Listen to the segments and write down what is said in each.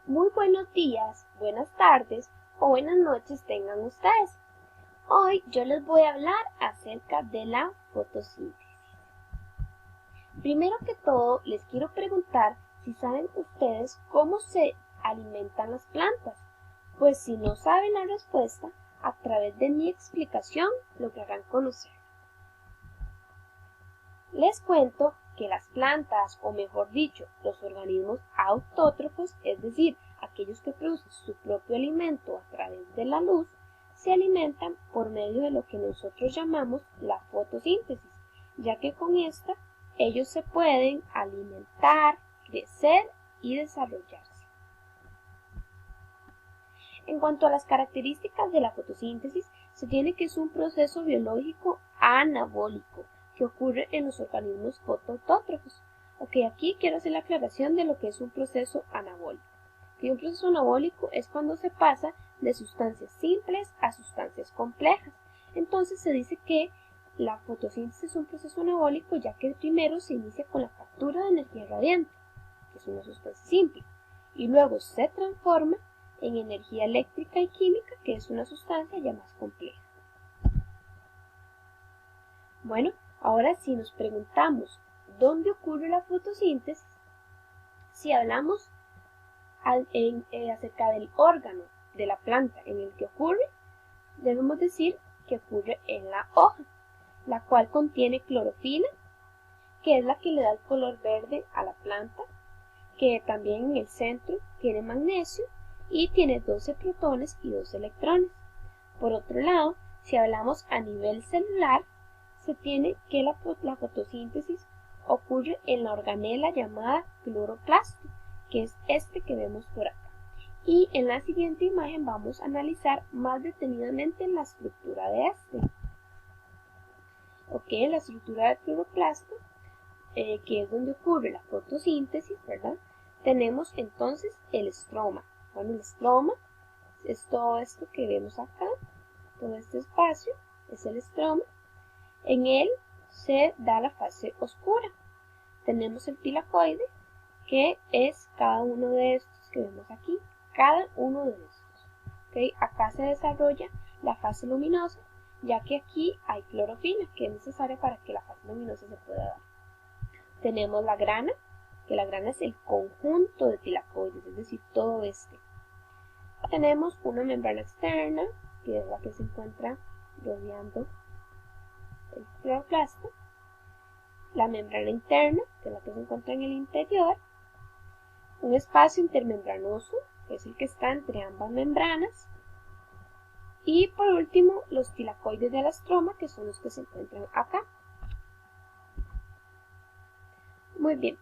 Muy buenos días, buenas tardes o buenas noches tengan ustedes. Hoy yo les voy a hablar acerca de la fotosíntesis. Primero que todo, les quiero preguntar si saben ustedes cómo se alimentan las plantas. Pues si no saben la respuesta, a través de mi explicación lograrán conocer. Les cuento que las plantas, o mejor dicho, los organismos autótrofos, es decir, aquellos que producen su propio alimento a través de la luz, se alimentan por medio de lo que nosotros llamamos la fotosíntesis, ya que con esta ellos se pueden alimentar, crecer y desarrollarse. En cuanto a las características de la fotosíntesis, se tiene que es un proceso biológico anabólico que ocurre en los organismos fotoautótrofos. Ok, aquí quiero hacer la aclaración de lo que es un proceso anabólico. Y un proceso anabólico es cuando se pasa de sustancias simples a sustancias complejas. Entonces se dice que la fotosíntesis es un proceso anabólico ya que primero se inicia con la captura de energía radiante, que es una sustancia simple, y luego se transforma en energía eléctrica y química, que es una sustancia ya más compleja. Bueno, ahora si nos preguntamos dónde ocurre la fotosíntesis, si hablamos acerca del órgano de la planta en el que ocurre, debemos decir que ocurre en la hoja, la cual contiene clorofila, que es la que le da el color verde a la planta, que también en el centro tiene magnesio y tiene 12 protones y 2 electrones. Por otro lado, si hablamos a nivel celular, se tiene que la fotosíntesis ocurre en la organela llamada cloroplasto, que es este que vemos por acá. Y en la siguiente imagen vamos a analizar más detenidamente la estructura de este. Ok, la estructura del cloroplasto, que es donde ocurre la fotosíntesis, ¿verdad? Tenemos entonces el estroma. Bueno, el estroma es todo esto que vemos acá, todo este espacio es el estroma. En él se da la fase oscura. Tenemos el tilacoide, que es cada uno de estos que vemos aquí, cada uno de estos. ¿Okay? Acá se desarrolla la fase luminosa, ya que aquí hay clorofila, que es necesaria para que la fase luminosa se pueda dar. Tenemos la grana, que la grana es el conjunto de tilacoides, es decir, todo este. Tenemos una membrana externa, que es la que se encuentra rodeando el cloroplasto, la membrana interna, que es la que se encuentra en el interior, un espacio intermembranoso, que es el que está entre ambas membranas, y por último los tilacoides del estroma, que son los que se encuentran acá. Muy bien,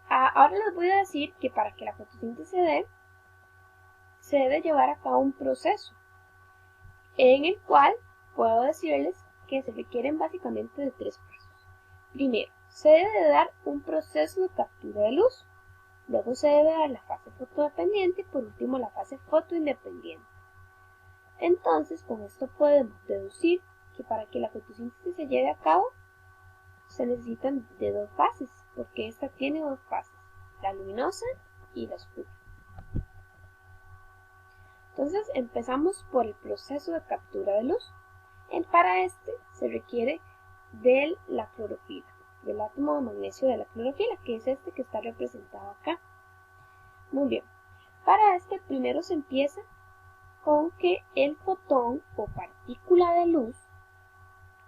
ahora les voy a decir que para que la fotosíntesis se debe llevar a cabo un proceso, en el cual puedo decirles que se requieren básicamente de 3 pasos. Primero, se debe dar un proceso de captura de luz. Luego se debe dar la fase fotodependiente y por último la fase fotoindependiente. Entonces, con esto podemos deducir que para que la fotosíntesis se lleve a cabo se necesitan de 2 fases, porque esta tiene 2 fases, la luminosa y la oscura. Entonces empezamos por el proceso de captura de luz. Para este se requiere de la clorofila, del átomo de magnesio de la clorofila, que es este que está representado acá. Muy bien, para este primero se empieza con que el fotón o partícula de luz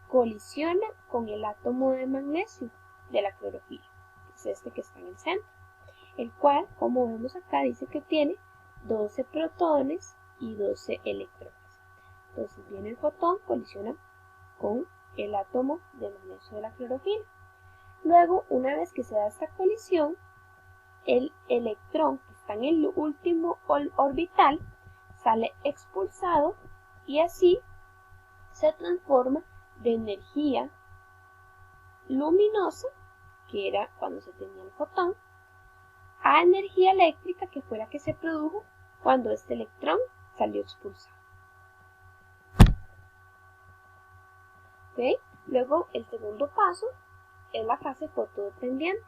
colisiona con el átomo de magnesio de la clorofila, que es este que está en el centro, el cual, como vemos acá, dice que tiene 12 protones y 12 electrones. Entonces viene el fotón, colisiona con el átomo de magnesio de la clorofila. Luego, una vez que se da esta colisión, el electrón que está en el último orbital sale expulsado y así se transforma de energía luminosa, que era cuando se tenía el fotón, a energía eléctrica, que fue la que se produjo cuando este electrón salió expulsado. ¿Okay? Luego, el segundo paso es la fase fotodependiente,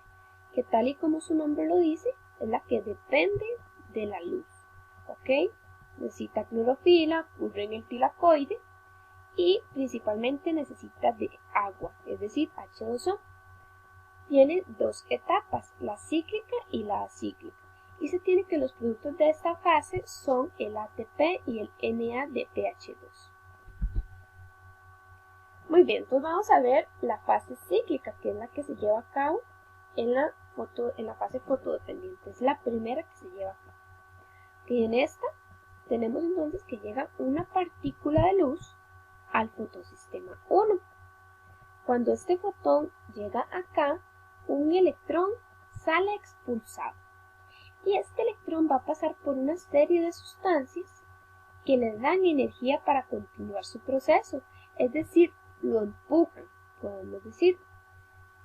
que tal y como su nombre lo dice, es la que depende de la luz. clorofila, ocurre en el tilacoide y principalmente necesita de agua, es decir, H2O. Tiene dos etapas, la cíclica y la acíclica. Y se tiene que los productos de esta fase son el ATP y el NADPH2. Muy bien, entonces vamos a ver la fase cíclica, que es la que se lleva a cabo en la fase fotodependiente. Es la primera que se lleva a cabo. Y en esta tenemos entonces que llega una partícula de luz al fotosistema 1. Cuando este fotón llega acá, un electrón sale expulsado. Y este electrón va a pasar por una serie de sustancias que le dan energía para continuar su proceso, es decir, lo empujan, podemos decir.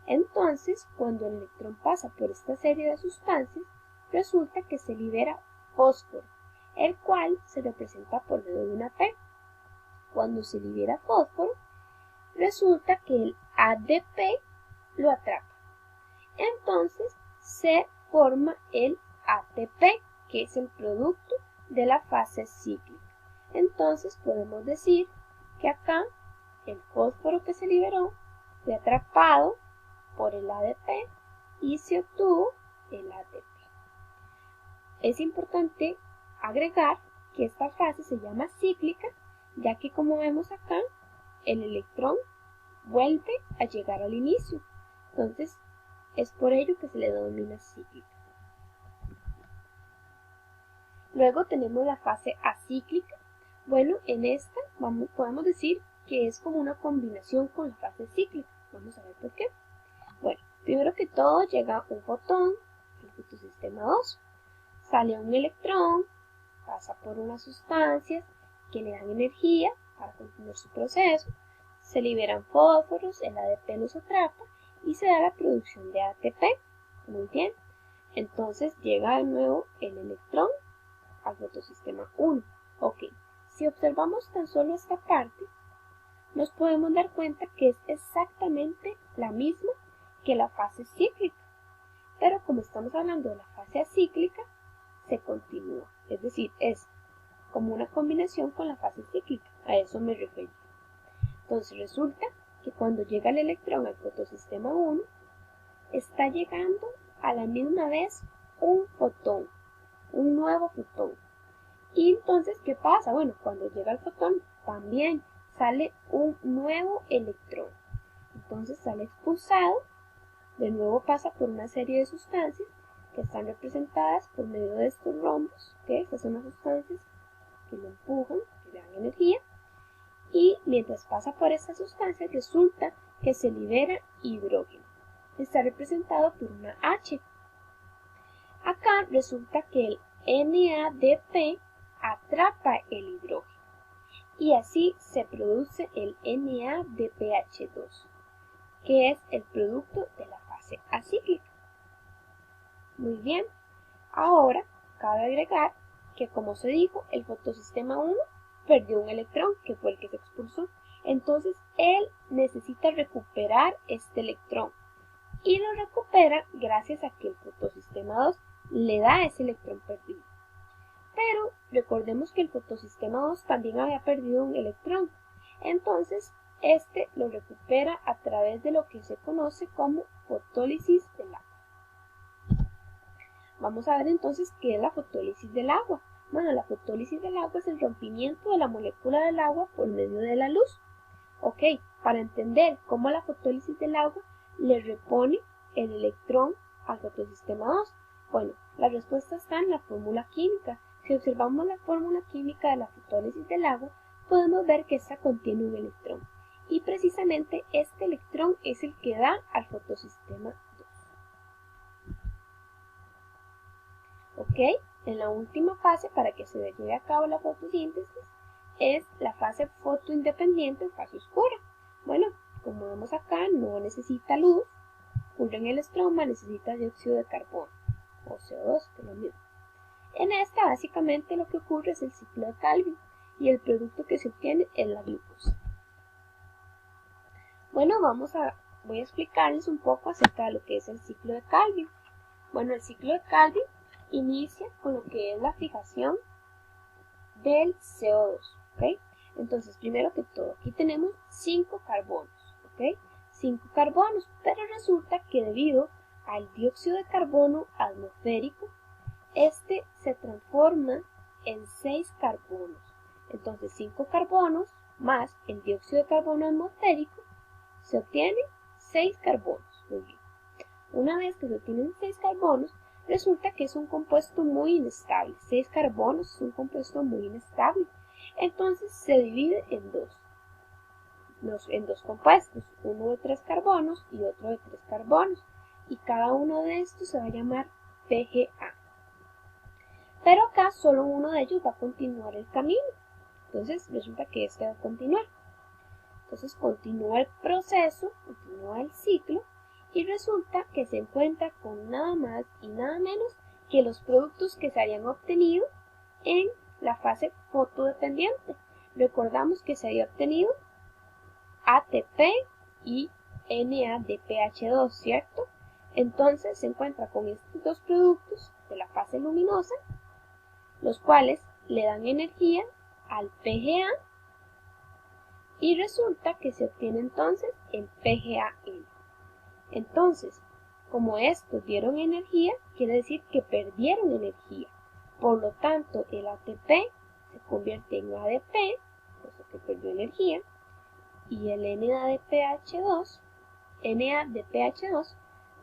Entonces, cuando el electrón pasa por esta serie de sustancias, resulta que se libera fósforo, el cual se representa por medio de una P. Cuando se libera fósforo, resulta que el ADP lo atrapa. Entonces, se forma el ATP, que es el producto de la fase cíclica. Entonces, podemos decir que acá el fósforo que se liberó fue atrapado por el ADP y se obtuvo el ATP. Es importante agregar que esta fase se llama cíclica, ya que como vemos acá, el electrón vuelve a llegar al inicio. Entonces, es por ello que se le denomina cíclica. Luego tenemos la fase acíclica. Bueno, en esta podemos decir que es como una combinación con la fase cíclica. Vamos a ver por qué. Bueno, primero que todo llega un fotón al fotosistema 2. Sale un electrón, pasa por unas sustancias que le dan energía para continuar su proceso. Se liberan fósforos, el ADP los atrapa y se da la producción de ATP. Muy bien. Entonces llega de nuevo el electrón al fotosistema 1. Ok, si observamos tan solo esta parte, nos podemos dar cuenta que es exactamente la misma que la fase cíclica. Pero como estamos hablando de la fase acíclica, se continúa. Es decir, es como una combinación con la fase cíclica. A eso me refiero. Entonces resulta que cuando llega el electrón al fotosistema 1, está llegando a la misma vez un fotón, un nuevo fotón. Y entonces, ¿qué pasa? Bueno, cuando llega el fotón, también sale un nuevo electrón. Entonces sale expulsado, de nuevo pasa por una serie de sustancias que están representadas por medio de estos rombos, que estas son las sustancias que lo empujan, que le dan energía, y mientras pasa por estas sustancias resulta que se libera hidrógeno. Está representado por una H. Acá resulta que el NADP atrapa el hidrógeno y así se produce el NADPH2, que es el producto de la fase acíclica. Muy bien, ahora cabe agregar que, como se dijo, el fotosistema 1 perdió un electrón, que fue el que se expulsó. Entonces, él necesita recuperar este electrón y lo recupera gracias a que el fotosistema 2 le da ese electrón perdido. Pero recordemos que el fotosistema 2 también había perdido un electrón. Entonces, este lo recupera a través de lo que se conoce como fotólisis del agua. Vamos a ver entonces qué es la fotólisis del agua. Bueno, la fotólisis del agua es el rompimiento de la molécula del agua por medio de la luz. Ok, para entender cómo la fotólisis del agua le repone el electrón al fotosistema 2, bueno, la respuesta está en la fórmula química. Si observamos la fórmula química de la fotólisis del agua, podemos ver que esta contiene un electrón. Y precisamente este electrón es el que da al fotosistema 2. Ok, en la última fase para que se lleve a cabo la fotosíntesis es la fase fotoindependiente, fase oscura. Bueno, como vemos acá, no necesita luz, ocurre en el estroma, necesita dióxido de carbono o CO2, que es lo mismo. En esta básicamente lo que ocurre es el ciclo de Calvin y el producto que se obtiene es la glucosa. Bueno, voy a explicarles un poco acerca de lo que es el ciclo de Calvin. Bueno, el ciclo de Calvin inicia con lo que es la fijación del CO2, ¿ok? Entonces, primero que todo, aquí tenemos 5 carbonos, ¿ok? 5 carbonos, pero resulta que debido al dióxido de carbono atmosférico, este se transforma en 6 carbonos. Entonces, 5 carbonos más el dióxido de carbono atmosférico se obtiene 6 carbonos. Muy bien. Una vez que se obtienen 6 carbonos, resulta que es un compuesto muy inestable. 6 carbonos es un compuesto muy inestable. Entonces se divide en dos compuestos, uno de 3 carbonos y otro de 3 carbonos. Y cada uno de estos se va a llamar PGA. Pero acá solo uno de ellos va a continuar el camino. Entonces resulta que este va a continuar. Entonces continúa el proceso, continúa el ciclo y resulta que se encuentra con nada más y nada menos que los productos que se habían obtenido en la fase fotodependiente. Recordamos que se había obtenido ATP y NADPH2, ¿cierto? Entonces se encuentra con estos dos productos de la fase luminosa, los cuales le dan energía al PGA y resulta que se obtiene entonces el PGAN. Entonces, como estos dieron energía, quiere decir que perdieron energía. Por lo tanto, el ATP se convierte en ADP, cosa que perdió energía, y el NADPH2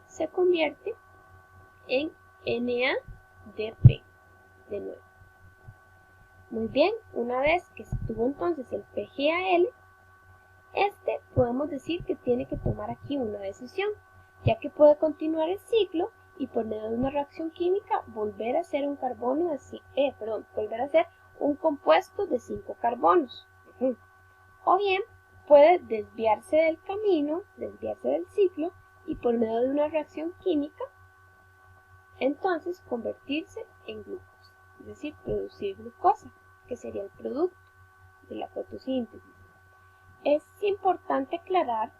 se convierte en NADP de nuevo. Muy bien, una vez que se tuvo entonces el PGAL, podemos decir que tiene que tomar aquí una decisión, ya que puede continuar el ciclo y por medio de una reacción química volver a hacer un volver a hacer un compuesto de 5 carbonos. O bien puede desviarse del camino, desviarse del ciclo y por medio de una reacción química entonces convertirse en glucosa, es decir, producir glucosa, que sería el producto de la fotosíntesis. Es importante aclarar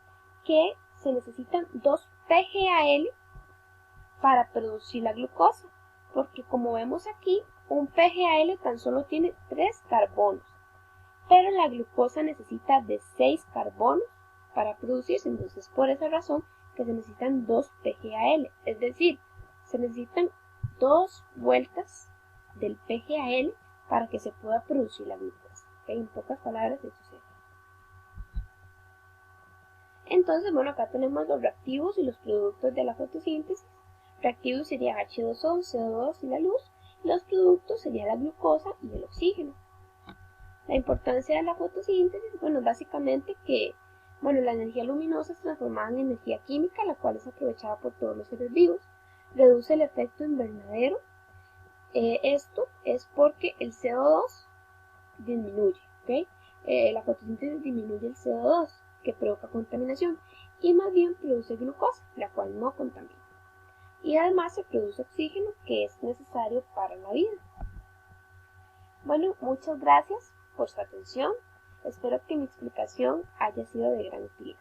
que se necesitan 2 PGAL para producir la glucosa, porque como vemos aquí, un PGAL tan solo tiene 3 carbonos, pero la glucosa necesita de 6 carbonos para producirse, entonces por esa razón que se necesitan 2 PGAL, es decir, se necesitan 2 vueltas del PGAL para que se pueda producir la glucosa. ¿Okay? En pocas palabras, eso sería. Entonces, bueno, acá tenemos los reactivos y los productos de la fotosíntesis. Reactivos sería H2O, CO2 y la luz. Los productos serían la glucosa y el oxígeno. La importancia de la fotosíntesis, bueno, básicamente que, bueno, la energía luminosa es transformada en energía química, la cual es aprovechada por todos los seres vivos. Reduce el efecto invernadero. Esto es porque el CO2 disminuye, ¿ok? La fotosíntesis disminuye el CO2, que provoca contaminación, y más bien produce glucosa, la cual no contamina. Y además se produce oxígeno, que es necesario para la vida. Bueno, muchas gracias por su atención. Espero que mi explicación haya sido de gran utilidad.